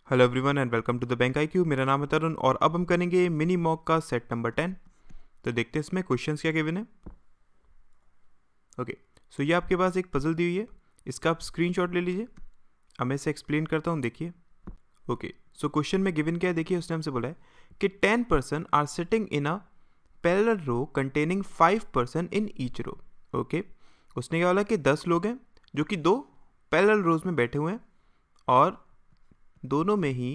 Hello everyone and welcome to the bank IQ। मेरा नाम है तरुण और अब हम करेंगे मिनी मॉक का सेट नंबर 10। तो देखते हैं इसमें क्वेश्चंस क्या गिवन है। ओके, सो ये आपके पास एक पजल दी हुई है, इसका आप स्क्रीनशॉट ले लीजिए। अब मैं इसे एक्सप्लेन करता हूँ, देखिए। ओके, सो क्वेश्चन में गिवन क्या है, देखिए। उसने हमसे बोला है कि 10 person are sitting in a parallel row containing 5 person in each row. Okay, उसने क्या बोला कि 10 लोग हैं जो कि दो पैरेलल रोज में बैठे हुए हैं और दोनों में ही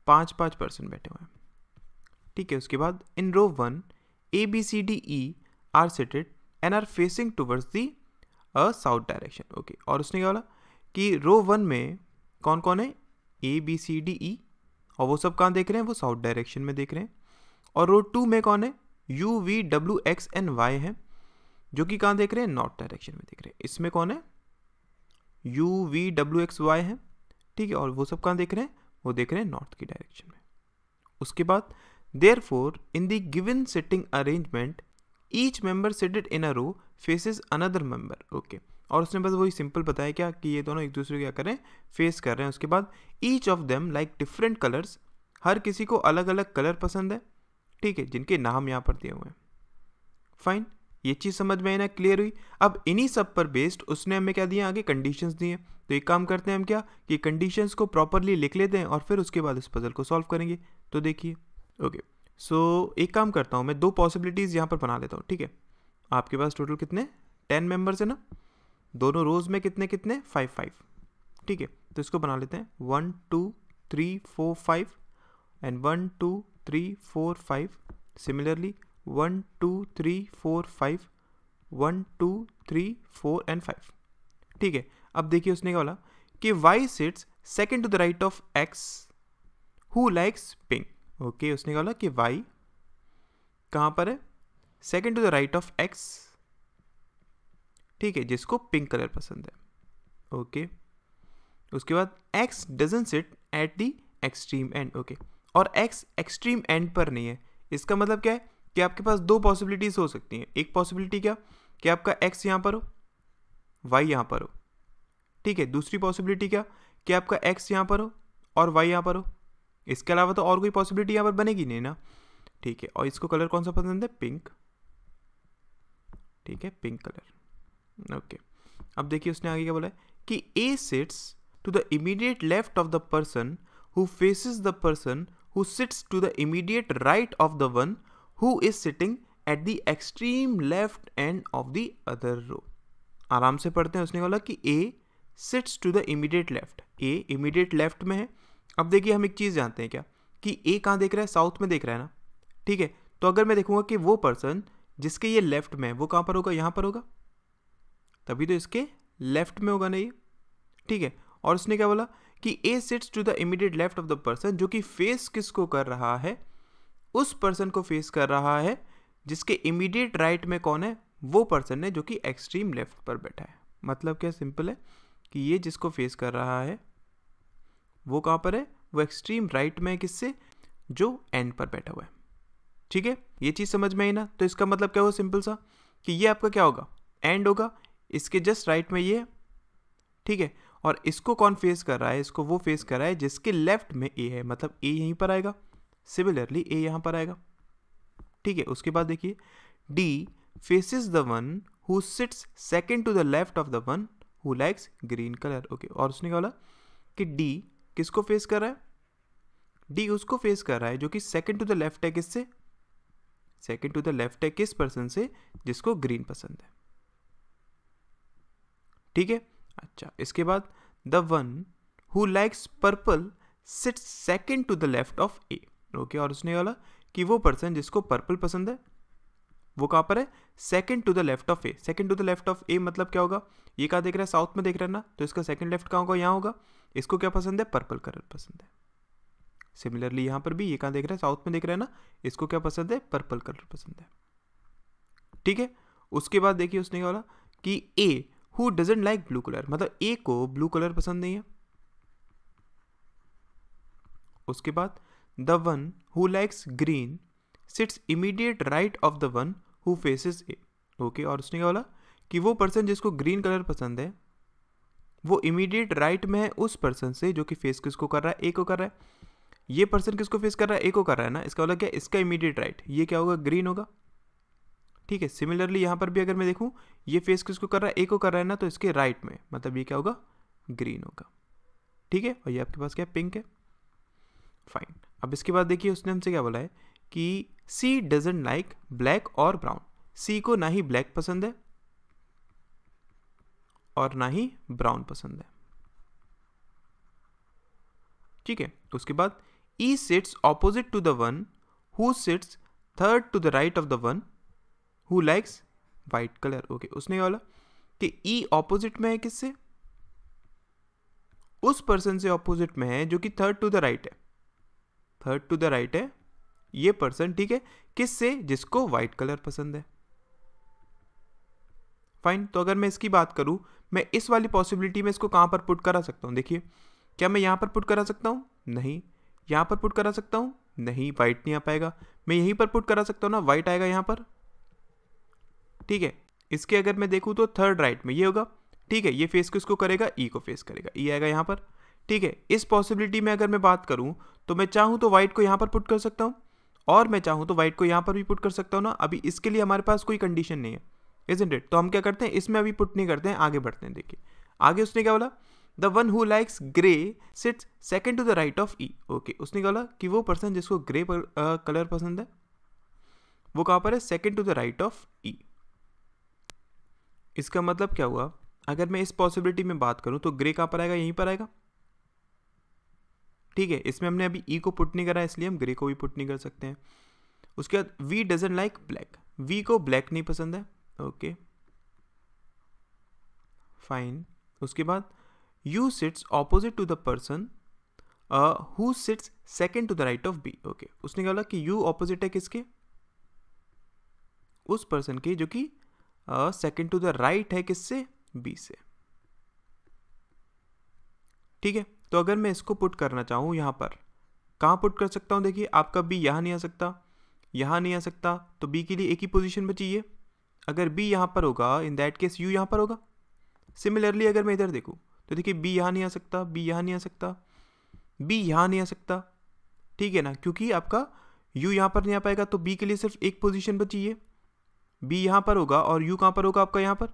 5-5 पर्सन बैठे हुए हैं। ठीक है, उसके बाद in row 1 ABCDE are seated and are facing towards the south direction. Okay, और उसने क्या बोला कि रो 1 में कौन कौन है, ABCDE, और वो सब कहाँ देख रहे हैं, वो साउथ डायरेक्शन में देख रहे हैं। और रो 2 में कौन है, UVWX एंड Y है, जो कि कहाँ देख रहे हैं, नॉर्थ डायरेक्शन में देख रहे हैं। इसमें कौन है, UVWXY है। ठीक है, और वो सब कहाँ देख रहे हैं, वो देख रहे हैं नॉर्थ की डायरेक्शन में। उसके बाद therefore in the given sitting arrangement each member seated in a row faces another member. Okay, और उसने बस वही सिंपल बताया क्या कि ये दोनों एक दूसरे को क्या कर रहे हैं, फेस कर रहे हैं। उसके बाद each of them like different colours, हर किसी को अलग अलग कलर पसंद है। ठीक है, जिनके नाम यहाँ पर दिए हुए हैं। फाइन, ये चीज़ समझ में आना, क्लियर हुई। अब इन्हीं सब पर बेस्ड उसने हमें क्या दिया, आगे कंडीशंस दिए। तो एक काम करते हैं हम क्या कि कंडीशंस को प्रॉपरली लिख लेते हैं और फिर उसके बाद इस पजल को सॉल्व करेंगे। तो देखिए, ओके, सो एक काम करता हूँ मैं, दो पॉसिबिलिटीज़ यहाँ पर बना लेता हूँ। ठीक है, आपके पास टोटल कितने, 10 मेंबर्स है ना, दोनों रोज में कितने कितने, 5-5। ठीक है, तो इसको बना लेते हैं 1 2 3 4 5 एंड 1 2 3 4 5। Similarly 1 2 3 4 5, 1 2 3 4 and 5। ठीक है, अब देखिए उसने क्या बोला कि Y sits second to the right of X who likes pink. Okay, उसने क्या बोला कि Y कहाँ पर है, second to the right of X। ठीक है, जिसको पिंक कलर पसंद है। ओके, उसके बाद X doesn't sit at the extreme and. Okay, और X एक्सट्रीम एंड पर नहीं है। इसका मतलब क्या है कि आपके पास दो पॉसिबिलिटीज हो सकती हैं। एक पॉसिबिलिटी क्या कि आपका X यहाँ पर हो, Y यहाँ पर हो। ठीक है, दूसरी पॉसिबिलिटी क्या कि आपका X यहाँ पर हो और Y यहाँ पर हो। इसके अलावा तो और कोई पॉसिबिलिटी यहाँ पर बनेगी नहीं ना। ठीक है, और इसको कलर कौन सा पसंद है, पिंक। ठीक है, पिंक कलर। ओके, अब देखिए उसने आगे क्या बोला है कि A sits to the immediate left of the person who faces the person who sits to the immediate right of the one who is sitting at the extreme left end of the other row. आराम से पढ़ते हैं। उसने बोला कि A sits to the immediate left, A immediate left में है। अब देखिए हम एक चीज़ जानते हैं क्या कि A कहाँ देख रहा है, साउथ में देख रहा है ना। ठीक है, तो अगर मैं देखूंगा कि वो पर्सन जिसके ये लेफ्ट में है वो कहाँ पर होगा, यहाँ पर होगा, तभी तो इसके लेफ्ट में होगा नहीं। ठीक है, और उसने क्या बोला कि A sits to the immediate left of the person, जो कि फेस किसको कर रहा है, उस पर्सन को फेस कर रहा है जिसके इमीडिएट राइट में कौन है, वो पर्सन है जो कि एक्सट्रीम लेफ्ट पर बैठा है। मतलब क्या, सिंपल है कि ये जिसको फेस कर रहा है वो कहाँ पर है, वो एक्सट्रीम राइट में है, किससे, जो एंड पर बैठा हुआ है। ठीक है, ये चीज़ समझ में आई ना। तो इसका मतलब क्या हुआ, सिंपल सा, कि ये आपका क्या होगा, एंड होगा, इसके जस्ट राइट में ये है। ठीक है, और इसको कौन फेस कर रहा है, इसको वो फेस कर रहा है जिसके लेफ्ट में A है, मतलब A यहीं पर आएगा। सिमिलरली A यहाँ पर आएगा। ठीक है, उसके बाद देखिए D faces the one who sits second to the left of the one who likes green color। Okay, और उसने क्या बोला कि D किसको फेस कर रहा है, D उसको फेस कर रहा है जो कि सेकंड टू द लेफ्ट है, किससे, सेकंड टू द लेफ्ट है किस पर्सन से, जिसको ग्रीन पसंद है। ठीक है, अच्छा, इसके बाद the one who likes purple sits second to the left of A। Okay, और उसने बोला कि वो पर्सन जिसको पर्पल पसंद है वो कहाँ पर है, second to the left of A। Second to the left of A मतलब क्या होगा, ये कहाँ देख रहा है, साउथ में देख रहा है ना, तो इसका सेकंड लेफ्ट कहाँ होगा, यहाँ होगा। इसको क्या पसंद है, पर्पल कलर पसंद है। सिमिलरली यहाँ पर भी ये कहाँ देख रहा है, साउथ में देख रहा है ना, इसको क्या पसंद है, पर्पल कलर पसंद है। ठीक है, उसके बाद देखिए उसने क्या बोला कि A who doesn't like blue colour, मतलब A को ब्लू कलर पसंद नहीं है। उसके बाद the one who likes green sits immediate right of the one who faces A। Okay, और उसने क्या बोला कि वो पर्सन जिसको ग्रीन कलर पसंद है वो इमीडिएट राइट में है उस पर्सन से जो कि फेस किसको कर रहा है, ए को कर रहा है। ये पर्सन किसको फेस कर रहा है, ए को कर रहा है ना, इसका मतलब क्या, इसका इमीडिएट राइट, ये क्या होगा, ग्रीन होगा। ठीक है, सिमिलरली यहाँ पर भी अगर मैं देखूँ ये फेस किसको कर रहा है, ए को कर रहा है ना, तो इसके राइट में मतलब ये क्या होगा, ग्रीन होगा। ठीक है, और ये आपके पास क्या, पिंक है। फाइन। अब इसके बाद देखिए उसने हमसे क्या बोला है कि सी डजंट लाइक ब्लैक और ब्राउन। सी को ना ही ब्लैक पसंद है और ना ही ब्राउन पसंद है। ठीक है, उसके बाद E sits opposite to the one who sits third to the right of the one who likes white colour. Okay, उसने क्या बोला कि ई ऑपोजिट में है किससे, उस पर्सन से ऑपोजिट में है जो कि थर्ड टू द राइट है। थर्ड टू द राइट है ये पर्सन। ठीक है, किससे, जिसको व्हाइट कलर पसंद है। फाइन। तो अगर मैं इसकी बात करूं, मैं इस वाली पॉसिबिलिटी में इसको कहां पर पुट करा सकता हूं, देखिए क्या मैं यहां पर पुट करा सकता हूं, नहीं। यहां पर पुट करा सकता हूं, नहीं, व्हाइट नहीं आ पाएगा। मैं यहीं पर पुट करा सकता हूं ना, व्हाइट आएगा यहां पर। ठीक है, इसके अगर मैं देखूं तो थर्ड राइट में ये होगा। ठीक है, ये फेस किसको करेगा, ई को फेस करेगा, ई आएगा यहां पर। ठीक है, इस पॉसिबिलिटी में अगर मैं बात करूं तो मैं चाहूं तो व्हाइट को यहां पर पुट कर सकता हूं और मैं चाहूं तो व्हाइट को यहां पर भी पुट कर सकता हूं ना। अभी इसके लिए हमारे पास कोई कंडीशन नहीं है, इजंट इट। तो हम क्या करते हैं, इसमें अभी पुट नहीं करते हैं, आगे बढ़ते हैं। देखिए आगे उसने क्या बोला, the one who likes grey sits second to the right of E. Okay, उसने क्या बोला कि वो पर्सन जिसको ग्रे कलर पसंद है वो कहां पर है, second to the right of E. इसका मतलब क्या हुआ, अगर मैं इस पॉसिबिलिटी में बात करूं तो ग्रे कहां पर आएगा, यहीं पर आएगा। ठीक है, इसमें हमने अभी ई को पुट नहीं करा इसलिए हम ग्रे को भी पुट नहीं कर सकते हैं। उसके बाद V doesn't like black, V को ब्लैक नहीं पसंद है। Okay fine. उसके बाद U sits opposite to the person who sits second to the right of B. Okay, उसने क्या बोला कि यू ऑपोजिट है किसके, उस पर्सन के जो कि सेकंड टू द राइट है किससे, बी से। ठीक है, तो अगर मैं इसको पुट करना चाहूँ यहाँ पर, कहाँ पुट कर सकता हूँ, देखिए आपका बी यहाँ नहीं आ सकता, यहाँ नहीं आ सकता, तो बी के लिए एक ही पोजीशन बची है। अगर बी यहाँ पर होगा इन दैट केस यू यहाँ पर होगा। सिमिलरली अगर मैं इधर देखूँ तो देखिए बी यहाँ नहीं आ सकता, बी यहाँ नहीं आ सकता, बी यहाँ नहीं आ सकता। ठीक है ना, क्योंकि आपका यू यहाँ पर नहीं आ पाएगा, तो बी के लिए सिर्फ एक पोजीशन बची है। बी यहाँ पर होगा और यू कहाँ पर होगा, आपका यहाँ पर।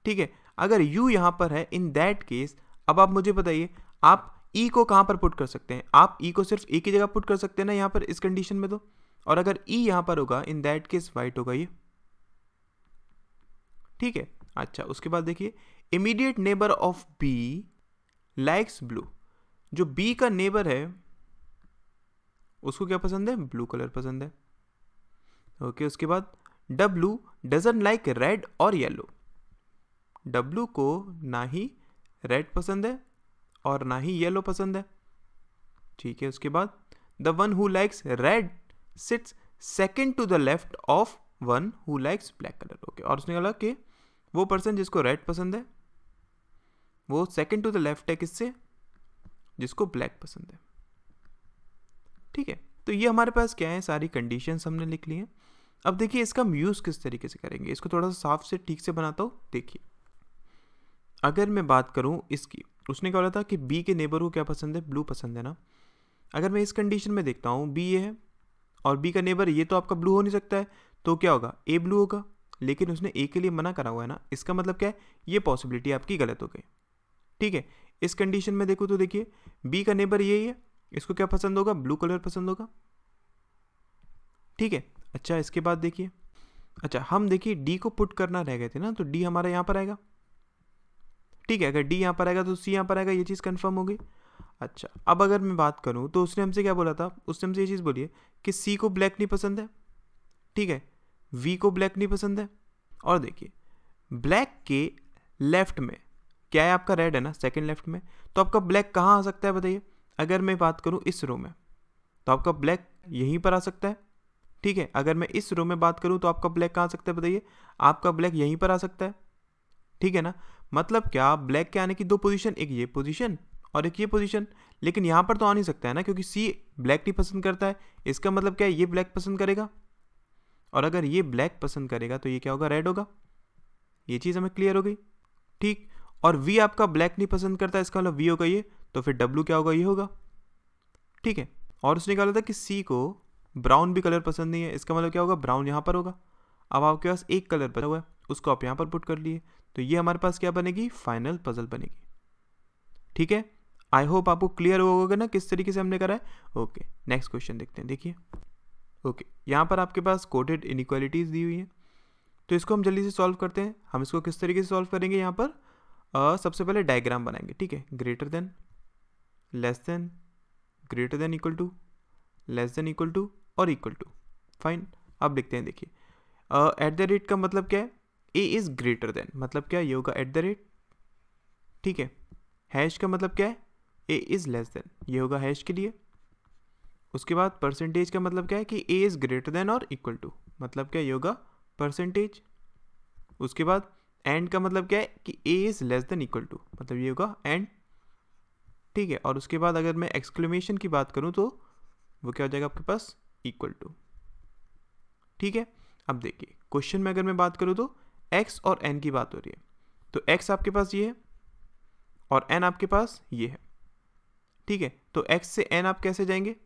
ठीक है, अगर यू यहाँ पर है इन दैट केस, अब आप मुझे बताइए आप ई को कहाँ पर पुट कर सकते हैं, आप ई को सिर्फ एक ही जगह पुट कर सकते हैं ना यहाँ पर इस कंडीशन में। तो और अगर ई यहाँ पर होगा इन दैट केस वाइट होगा ये। ठीक है, अच्छा उसके बाद देखिए immediate neighbour of B likes blue. जो बी का नेबर है उसको क्या पसंद है, ब्लू कलर पसंद है। ओके, उसके बाद डब्लू डजंट लाइक रेड और येलो। डब्लू को ना ही रेड पसंद है और ना ही येलो पसंद है। ठीक है, उसके बाद the one who likes red sits second to the left of one who likes black colour. Okay, और उसने कहा कि वो पर्सन जिसको रेड पसंद है वो सेकंड टू द लेफ्ट है किससे, जिसको ब्लैक पसंद है। ठीक है, तो ये हमारे पास क्या है, सारी कंडीशंस हमने लिख ली हैं। अब देखिए इसका हम यूज किस तरीके से करेंगे, इसको थोड़ा सा साफ से ठीक से बनाता हूँ। देखिए अगर मैं बात करूँ इसकी, उसने क्या बोला था कि बी के नेबर को क्या पसंद है, ब्लू पसंद है ना। अगर मैं इस कंडीशन में देखता हूँ बी ये है और बी का नेबर ये, तो आपका ब्लू हो नहीं सकता है, तो क्या होगा, ए ब्लू होगा। लेकिन उसने ए के लिए मना करा हुआ है ना, इसका मतलब क्या है, ये पॉसिबिलिटी आपकी गलत हो गई। ठीक है, इस कंडीशन में देखो तो देखिए बी का नेबर यही है, इसको क्या पसंद होगा, ब्लू कलर पसंद होगा। ठीक है, अच्छा इसके बाद देखिए, अच्छा हम देखिए डी को पुट करना रह गए थे ना, तो डी हमारा यहाँ पर आएगा। ठीक है, अगर डी यहाँ पर आएगा तो सी यहाँ पर आएगा, ये चीज़ कंफर्म हो गई। अच्छा अब अगर मैं बात करूँ तो उसने हमसे क्या बोला था, उसने हमसे ये चीज़ बोली है कि सी को ब्लैक नहीं पसंद है। ठीक है, वी को ब्लैक नहीं पसंद है। और देखिए ब्लैक के लेफ्ट में क्या है, आपका रेड है ना, सेकंड लेफ्ट में, तो आपका ब्लैक कहाँ आ सकता है बताइए। अगर मैं बात करूँ इस रो में तो आपका ब्लैक यहीं पर आ सकता है। ठीक है, अगर मैं इस रो में बात करूँ तो आपका ब्लैक कहाँ आ सकता है बताइए, आपका ब्लैक यहीं पर आ सकता है। ठीक है ना, मतलब क्या, ब्लैक के आने की दो पोजीशन, एक ये पोजीशन और एक ये पोजीशन। लेकिन यहाँ पर तो आ नहीं सकता है ना, क्योंकि सी ब्लैक नहीं पसंद करता है। इसका मतलब क्या है, ये ब्लैक पसंद करेगा, और अगर ये ब्लैक पसंद करेगा तो ये क्या होगा, रेड होगा। ये चीज़ हमें क्लियर हो गई। ठीक, और V आपका ब्लैक नहीं पसंद करता, इसका मतलब V होगा ये, तो फिर W क्या होगा, ये होगा, ठीक है। और उसने कहा था कि C को ब्राउन भी कलर पसंद नहीं है, इसका मतलब क्या होगा, ब्राउन यहाँ पर होगा। अब आपके पास एक कलर बचा हुआ है, उसको आप यहाँ पर पुट कर लिए, तो ये हमारे पास क्या बनेगी, फाइनल पजल बनेगी, ठीक है। आई होप आपको क्लियर होगा ना किस तरीके से हमने करा है। ओके, नेक्स्ट क्वेश्चन देखते हैं। देखिए ओके, यहाँ पर आपके पास कोडेड इनइक्वालिटीज दी हुई है, तो इसको हम जल्दी से सॉल्व करते हैं। हम इसको किस तरीके से सॉल्व करेंगे, यहाँ पर सबसे पहले डायग्राम बनाएंगे, ठीक है। Greater than, less than, greater than equal to, less than equal to और इक्वल टू, फाइन। अब देखते हैं, देखिए एट द रेट का मतलब क्या है, ए इज ग्रेटर देन, मतलब क्या, ये होगा एट द रेट, ठीक है। हैश का मतलब क्या है, ए इज लेस देन, ये होगा हैश के लिए। उसके बाद परसेंटेज का मतलब क्या है कि ए इज ग्रेटर देन और इक्वल टू, मतलब क्या, ये होगा परसेंटेज। उसके बाद एंड का मतलब क्या है कि A is less than equal to, मतलब ये होगा एंड, ठीक है। और उसके बाद अगर मैं एक्सक्लेमेशन की बात करूं तो वो क्या हो जाएगा आपके पास, इक्वल टू, ठीक है। अब देखिए क्वेश्चन में अगर मैं बात करूं तो x और n की बात हो रही है, तो x आपके पास ये है और n आपके पास ये है, ठीक है। तो x से n आप कैसे जाएंगे,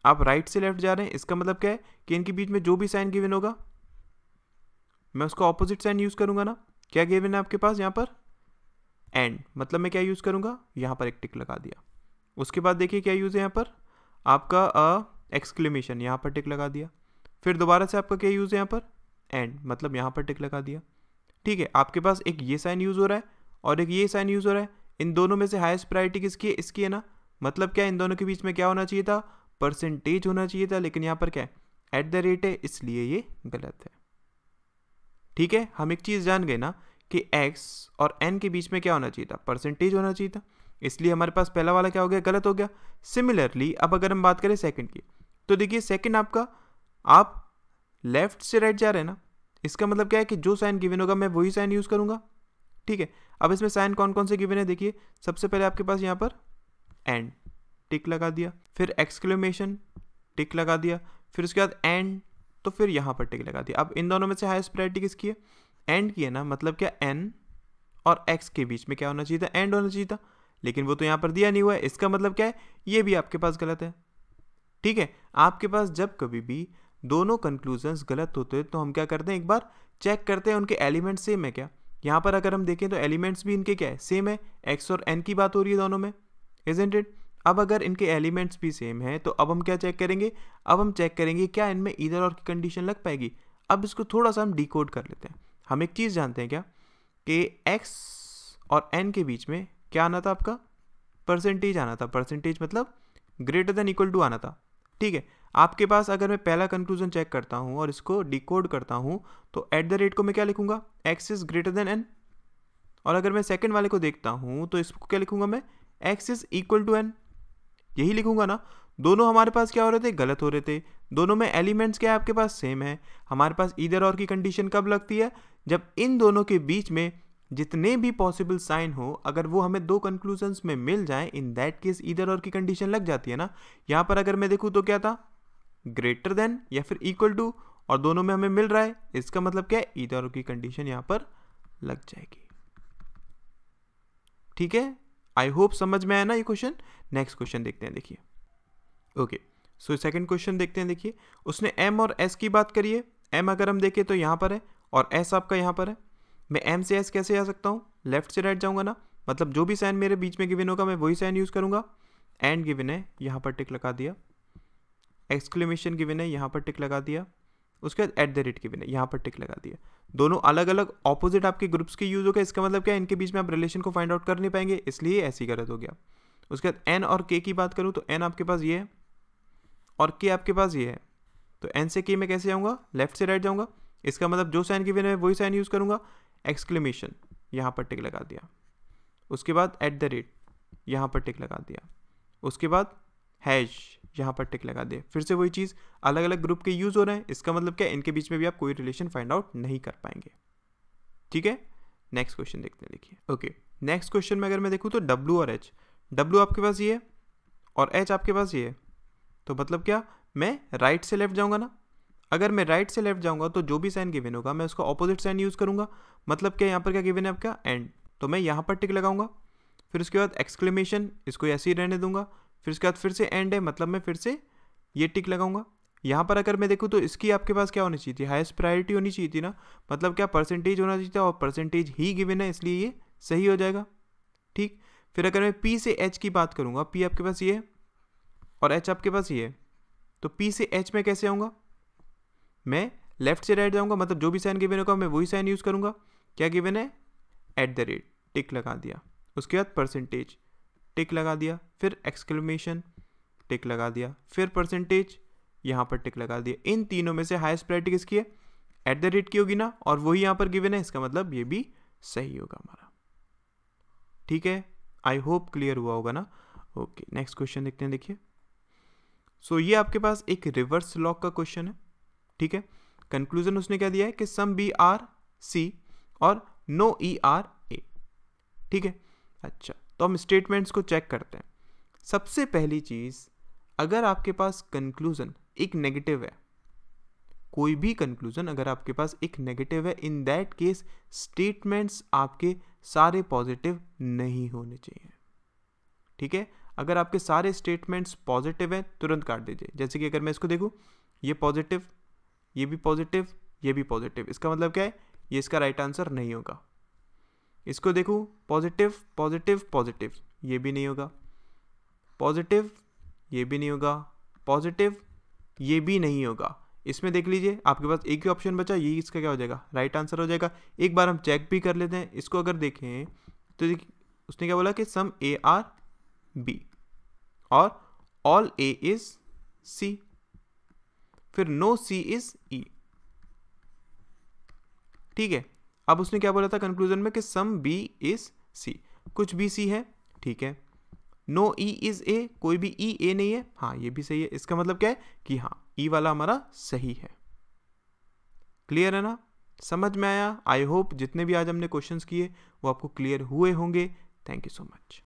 आप राइट से लेफ्ट जा रहे हैं, इसका मतलब क्या है कि इनके बीच में जो भी साइन गिवन होगा मैं उसका ऑपोजिट साइन यूज करूंगा ना। क्या गिवन है आपके पास यहाँ पर, एंड, मतलब मैं क्या यूज करूंगा, यहाँ पर एक टिक लगा दिया। उसके बाद देखिए क्या यूज है यहाँ पर आपका एक्सक्लेमेशन, यहाँ पर टिक लगा दिया। फिर दोबारा से आपका क्या यूज है यहाँ पर, एंड, मतलब यहाँ पर टिक लगा दिया, ठीक है। आपके पास एक ये साइन यूज हो रहा है और एक ये साइन यूज हो रहा है, इन दोनों में से हाईएस्ट प्रायोरिटी किसकी है, इसकी है ना। मतलब क्या, इन दोनों के बीच में क्या होना चाहिए था, परसेंटेज होना चाहिए था, लेकिन यहाँ पर क्या है, एट द रेट है, इसलिए ये गलत है, ठीक है। हम एक चीज जान गए ना कि x और n के बीच में क्या होना चाहिए था, परसेंटेज होना चाहिए था, इसलिए हमारे पास पहला वाला क्या हो गया, गलत हो गया। सिमिलरली अब अगर हम बात करें सेकंड की, तो देखिए सेकंड आपका, आप लेफ्ट से राइट जा रहे हैं ना, इसका मतलब क्या है कि जो साइन गिवन होगा मैं वही साइन यूज करूंगा, ठीक है। अब इसमें साइन कौन कौन से गिवन है, देखिए सबसे पहले आपके पास यहाँ पर एंड, टिक लगा दिया, फिर एक्सक्लेमेशन, टिक लगा दिया, फिर उसके बाद एंड, तो फिर यहाँ पर टिक लगा दिया। अब इन दोनों में से हाईएस्ट प्रायोरिटी किसकी है, एंड की है ना, मतलब क्या, n और x के बीच में क्या होना चाहिए था, एंड होना चाहिए था, लेकिन वो तो यहाँ पर दिया नहीं हुआ है, इसका मतलब क्या है, ये भी आपके पास गलत है, ठीक है। आपके पास जब कभी भी दोनों कंक्लूजन्स गलत होते हैं तो हम क्या करते हैं, एक बार चेक करते हैं उनके एलिमेंट्स सेम है क्या। यहाँ पर अगर हम देखें तो एलिमेंट्स भी इनके क्या है, सेम है, x और n की बात हो रही है दोनों में, इजंट इट। अब अगर इनके एलिमेंट्स भी सेम है तो अब हम क्या चेक करेंगे, अब हम चेक करेंगे क्या इनमें ईदर और की कंडीशन लग पाएगी। अब इसको थोड़ा सा हम डिकोड कर लेते हैं। हम एक चीज़ जानते हैं क्या, कि x और n के बीच में क्या आना था, आपका परसेंटेज आना था, परसेंटेज मतलब ग्रेटर देन इक्वल टू आना था, ठीक है। आपके पास अगर मैं पहला कंक्लूजन चेक करता हूँ और इसको डिकोड करता हूँ तो एट द रेट को मैं क्या लिखूंगा, x is greater than n, और अगर मैं सेकंड वाले को देखता हूँ तो इसको क्या लिखूंगा मैं, x is equal to n, यही लिखूंगा ना। दोनों हमारे पास क्या हो रहे थे, गलत हो रहे थे, दोनों में एलिमेंट्स क्या है आपके पास, सेम है। हमारे पास ईदर और की कंडीशन कब लगती है, जब इन दोनों के बीच में जितने भी पॉसिबल साइन हो अगर वो हमें दो कंक्लूजन्स में मिल जाए, इन दैट केस ईदर और की कंडीशन लग जाती है ना। यहाँ पर अगर मैं देखूँ तो क्या था, ग्रेटर देन या फिर इक्वल टू, और दोनों में हमें मिल रहा है, इसका मतलब क्या है, ईदर और की कंडीशन यहाँ पर लग जाएगी, ठीक है। आई होप समझ में आया ना ये क्वेश्चन। नेक्स्ट क्वेश्चन देखते हैं, देखिए ओके। सो सेकंड क्वेश्चन देखते हैं, देखिए उसने m और s की बात करी है। m अगर हम देखें तो यहाँ पर है और s आपका यहाँ पर है। मैं m से s कैसे आ सकता हूँ, लेफ्ट से राइट जाऊँगा ना, मतलब जो भी साइन मेरे बीच में गिवन होगा मैं वही साइन यूज़ करूँगा। एंड गिवन है, यहाँ पर टिक लगा दिया, एक्सक्लेमेशन गिवन है, यहाँ पर टिक लगा दिया, उसके बाद एट द रेट गिवन है, यहाँ पर टिक लगा दिया। दोनों अलग अलग ऑपोजिट आपके ग्रुप्स के यूज हो गए, इसका मतलब क्या है, इनके बीच में आप रिलेशन को फाइंड आउट कर नहीं पाएंगे, इसलिए ऐसी गलत हो गया। उसके बाद n और k की बात करूँ तो n आपके पास ये है और k आपके पास ये है, तो n से k में कैसे जाऊँगा, लेफ्ट से राइट जाऊँगा, इसका मतलब जो साइन गिवन है वही साइन यूज़ करूँगा। एक्सक्लेमेशन, यहाँ पर टिक लगा दिया, उसके बाद एट द रेट, यहाँ पर टिक लगा दिया, उसके बाद हैश, यहाँ पर टिक लगा दिया। फिर से वही चीज़, अलग अलग ग्रुप के यूज़ हो रहे हैं, इसका मतलब क्या, इनके बीच में भी आप कोई रिलेशन फाइंड आउट नहीं कर पाएंगे, ठीक है। नेक्स्ट क्वेश्चन देखते हैं, देखिए ओके। नेक्स्ट क्वेश्चन में अगर मैं देखूँ तो W और H, W आपके पास ये है और H आपके पास ये है, तो मतलब क्या, मैं राइट से लेफ्ट जाऊँगा ना। अगर मैं राइट से लेफ्ट जाऊँगा तो जो भी साइन गिवन होगा मैं उसका ऑपोजिट साइन यूज़ करूँगा। मतलब क्या, यहाँ पर क्या गिवन है आपका, एंड, तो मैं यहाँ पर टिक लगाऊंगा। फिर उसके बाद एक्सक्लेमेशन, इसको ऐसे ही रहने दूंगा। फिर उसके बाद फिर से एंड है, मतलब मैं फिर से ये टिक लगाऊंगा। यहाँ पर अगर मैं देखूँ तो इसकी आपके पास क्या होनी चाहिए थी, हाईएस्ट प्रायोरिटी होनी चाहिए थी ना, मतलब क्या परसेंटेज होना चाहिए था, और परसेंटेज ही गिवन है इसलिए ये सही हो जाएगा। ठीक, फिर अगर मैं पी से एच की बात करूँगा, पी आपके पास ये है और एच आपके पास ये है, तो पी से एच में कैसे आऊँगा, मैं लेफ्ट से राइट जाऊँगा, मतलब जो भी साइन गिवन होगा मैं वही साइन यूज़ करूँगा। क्या गिवन है, @ टिक लगा दिया। उसके बाद परसेंटेज टिक लगा दिया, फिर एक्सक्लेमेशन टिक लगा दिया, फिर परसेंटेज यहाँ पर टिक लगा दिया। इन तीनों में से हाईएस्ट प्रायोरिटी किसकी है, @ की होगी ना, और वही यहाँ पर गिवन है, इसका मतलब ये भी सही होगा हमारा। ठीक है, आई होप क्लियर हुआ होगा ना। ओके, नेक्स्ट क्वेश्चन देखते हैं। देखिए, सो ये आपके पास एक रिवर्स लॉग का क्वेश्चन है। ठीक है, कंक्लूजन उसने क्या दिया है कि सम बी आर सी और नो ई आर ए। ठीक है, अच्छा, तो हम स्टेटमेंट्स को चेक करते हैं। सबसे पहली चीज, अगर आपके पास कंक्लूजन एक नेगेटिव है, कोई भी कंक्लूजन अगर आपके पास एक नेगेटिव है, इन दैट केस स्टेटमेंट्स आपके सारे पॉजिटिव नहीं होने चाहिए। ठीक है, अगर आपके सारे स्टेटमेंट्स पॉजिटिव हैं तुरंत काट दीजिए। जैसे कि अगर मैं इसको देखूं, ये पॉजिटिव, ये भी पॉजिटिव, ये भी पॉजिटिव, इसका मतलब क्या है, ये इसका राइट आंसर नहीं होगा। इसको देखूं, पॉजिटिव पॉजिटिव पॉजिटिव, ये भी नहीं होगा। पॉजिटिव, ये भी नहीं होगा। पॉजिटिव, ये भी नहीं होगा। इसमें देख लीजिए आपके पास एक ही ऑप्शन बचा, ये इसका क्या हो जाएगा, राइट आंसर हो जाएगा। एक बार हम चेक भी कर लेते हैं इसको। अगर देखें तो उसने क्या बोला कि सम ए आर बी और ऑल ए इज सी, फिर नो सी इज ई। ठीक है, अब उसने क्या बोला था कंक्लूजन में कि सम बी इज सी, कुछ भी सी है। ठीक है, नो ई इज ए, कोई भी ई ए नहीं है, हाँ ये भी सही है। इसका मतलब क्या है कि हाँ ई वाला हमारा सही है। क्लियर है ना, समझ में आया। आई होप जितने भी आज हमने क्वेश्चंस किए वो आपको क्लियर हुए होंगे। Thank you so much.